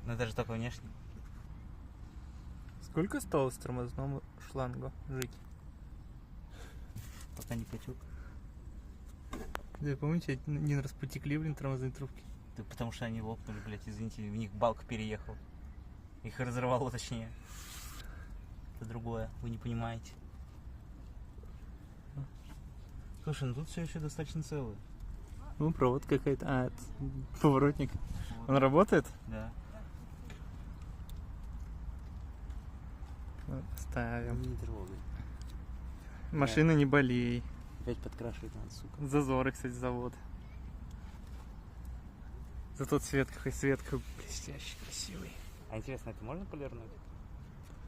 Но это же только внешне. Сколько осталось тормозному шлангу жить? Пока не потек. Да, помните, один раз потекли, блин, тормозные трубки. Да потому что они лопнули, блядь, извините, в них балка переехал. Их разорвало, точнее. Это другое, вы не понимаете. Слушай, ну тут все еще достаточно целое. Ну, проводка какая-то. А, это поворотник. Вот. Он работает? Да. Ставим. Не трогай. Машина не болей. Опять подкрашивать надо, сука. Зазоры, кстати, завод. Зато цвет какой блестящий, красивый. А интересно, это можно полирнуть?